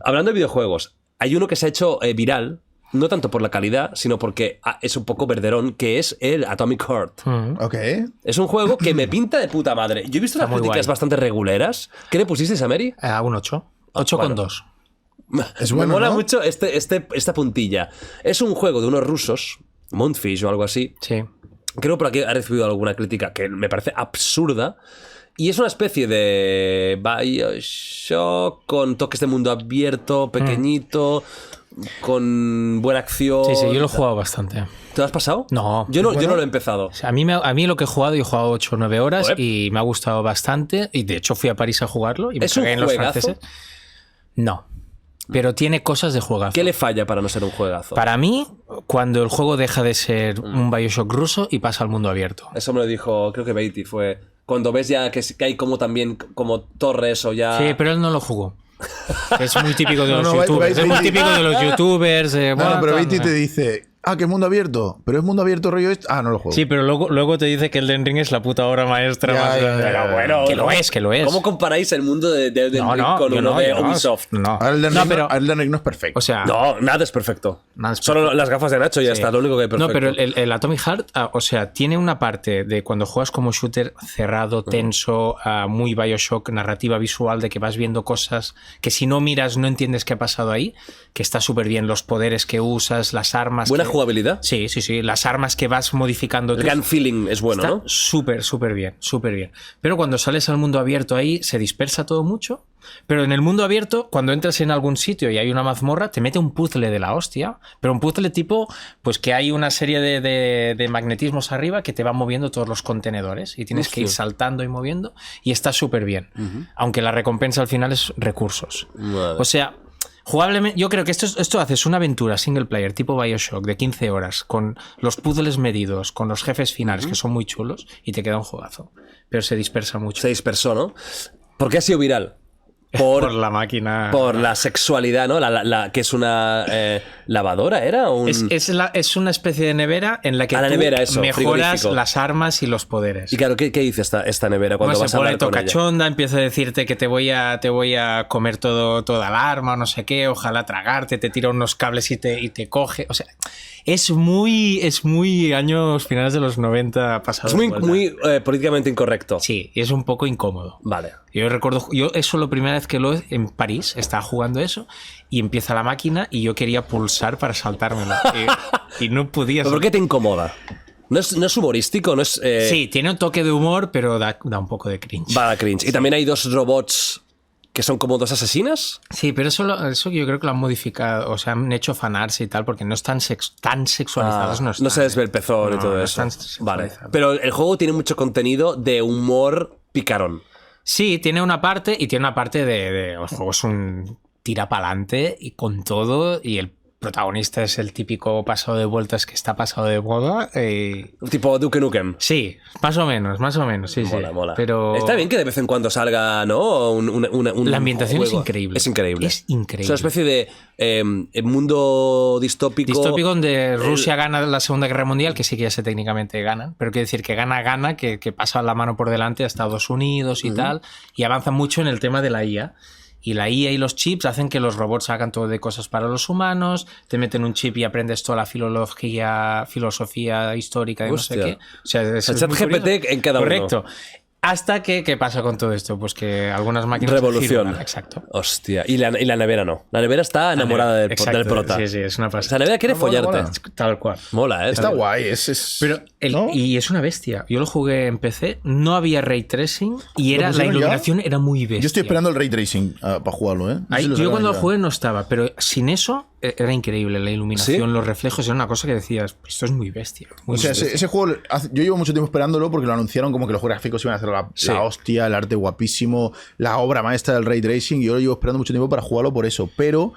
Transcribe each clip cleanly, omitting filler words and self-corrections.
Hablando de videojuegos, hay uno que se ha hecho viral, no tanto por la calidad, sino porque es un poco verderón, que es el Atomic Heart. Ok. Es un juego que me pinta de puta madre. Yo he visto Está unas muy críticas guay. bastante reguleras. ¿Qué le pusisteis a Mary? A un 8. 8 bueno. con 2. Es Me bueno, mola ¿no? mucho esta puntilla. Es un juego de unos rusos, Moonfish o algo así. Sí. Creo por aquí ha recibido alguna crítica que me parece absurda. Y es una especie de BioShock con toques de mundo abierto, pequeñito, con buena acción. Sí, yo lo he jugado bastante. ¿Te lo has pasado? No. Yo no lo he empezado. O sea, a mí lo que he jugado, yo he jugado 8 o 9 horas Joder. y me ha gustado bastante. Y de hecho fui a París a jugarlo y me ¿Es un cagué en los juegazo? franceses. No. Pero tiene cosas de juegazo. ¿Qué le falla para no ser un juegazo? Para mí, cuando el juego deja de ser un BioShock ruso y pasa al mundo abierto. Eso me lo dijo, creo que Beatty fue. Cuando ves ya que hay como también como torres o ya. Sí, pero él no lo jugó. Es muy típico de No, los no, youtubers. Es muy Beatty. típico de los youtubers. No, pero Beatty te dice, que es mundo abierto. Pero es mundo abierto rollo esto. No lo juego. Sí, pero luego te dice que Elden Ring es la puta obra maestra. Ya, más ya, grande. ya, ya. Pero bueno, Que lo es. ¿Cómo comparáis el mundo de Elden Ring con yo uno de yo Ubisoft? No, Elden no, Ring, pero... Elden Ring no es perfecto. O sea... No, nada es perfecto. Nada es Solo las gafas de Nacho y ya Sí. está, lo único que hay perfecto. No, pero el Atomic Heart, o sea, tiene una parte de cuando juegas como shooter cerrado, tenso, muy BioShock, narrativa visual, de que vas viendo cosas que si no miras no entiendes qué ha pasado ahí, que está súper bien. Los poderes que usas, las armas... Buena que... jugabilidad. Sí. Las armas que vas modificando. El gun feeling es bueno, Está ¿no? súper bien. Pero cuando sales al mundo abierto ahí se dispersa todo mucho. Pero en el mundo abierto, cuando entras en algún sitio y hay una mazmorra, te mete un puzzle de la hostia. Pero un puzzle tipo, pues que hay una serie de magnetismos arriba que te van moviendo todos los contenedores y tienes que ir saltando y moviendo y está súper bien. Aunque la recompensa al final es recursos. Madre. O sea... Jugablemente, yo creo que esto haces una aventura single player tipo BioShock de 15 horas con los puzzles medidos, con los jefes finales que son muy chulos y te queda un juegazo. Pero se dispersa mucho. Se dispersó, ¿no? ¿Por qué ha sido viral? Por la máquina. Por la sexualidad, ¿no? Que es una lavadora, ¿era? Es una especie de nevera en la que la tú nevera, eso, mejoras frigorífico. las armas y los poderes. Y claro, ¿qué dice esta nevera cuando Pues vas se a pone hablar con ella? tocachonda, empieza a decirte que te voy a comer toda el arma o no sé qué, ojalá tragarte, te tira unos cables y te coge. O sea, es muy años finales de los 90 pasados. Es muy políticamente incorrecto. Sí, y es un poco incómodo. Vale. Yo recuerdo, eso la primera vez que en París, estaba jugando eso y empieza la máquina y yo quería pulsar para saltármelo y no podía. ¿Pero por qué te incomoda? ¿No es humorístico? ¿No es, Sí, tiene un toque de humor, pero da un poco de cringe. Va a cringe. Y también hay dos robots que son como dos asesinas. Sí, pero eso yo creo que lo han modificado, o sea, han hecho fanarse y tal, porque no están tan sexualizados. No se desve el pezón y todo no eso. están Vale. sexualizados. Pero el juego tiene mucho contenido de humor picarón. Sí, tiene una parte y tiene una parte de el juego es un tira pa'lante y con todo, y el protagonista es el típico pasado de vueltas que está pasado de moda. Tipo Duke Nukem. Sí, más o menos, sí, Mola, sí. mola. Pero Está bien que de vez en cuando salga, ¿no? la ambientación juego. es increíble. Es increíble. Es increíble. Es una especie de mundo distópico. Distópico donde Rusia gana la Segunda Guerra Mundial, que sí que ya sé técnicamente ganan, pero quiere decir que gana, que pasa la mano por delante a Estados Unidos y tal, y avanza mucho en el tema de la IA. Y la IA y los chips hacen que los robots hagan todo de cosas para los humanos, te meten un chip y aprendes toda la filosofía histórica de Hostia. no sé qué. O sea, El chat GPT en cada uno. Correcto. Hasta que, ¿qué pasa con todo esto? Pues que algunas máquinas... Revolución. afirman, exacto. Hostia. Y la nevera no. La nevera está enamorada del Exacto, prota. Sí, es una O sea, pasada. la nevera quiere Mola, follarte. mola. Tal cual. Mola, ¿eh? Está guay. Es... Pero ¿no? y es una bestia. Yo lo jugué en PC, no había ray tracing y ¿Lo la pusieron ya? iluminación era muy bestia. Yo estoy esperando el ray tracing para jugarlo, ¿eh? No sé Ahí, si lo yo sacaron cuando lo ya. jugué no estaba, pero sin eso era increíble. La iluminación, ¿Sí? los reflejos, era una cosa que decías, esto es muy bestia. Muy O sea, bestia. ese juego, yo llevo mucho tiempo esperándolo porque lo anunciaron como que los gráficos iban a hacer la hostia, el arte guapísimo, la obra maestra del ray tracing. Yo lo llevo esperando mucho tiempo para jugarlo por eso, pero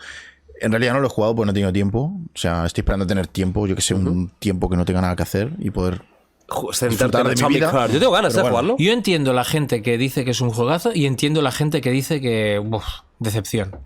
en realidad no lo he jugado porque no he tenido tiempo. O sea, estoy esperando a tener tiempo, yo que sé, un tiempo que no tenga nada que hacer y poder Sentarte disfrutar en de mi Atomic vida. Heart. Yo tengo ganas de Pero bueno. jugarlo. Yo entiendo la gente que dice que es un juegazo y entiendo la gente que dice que... decepción.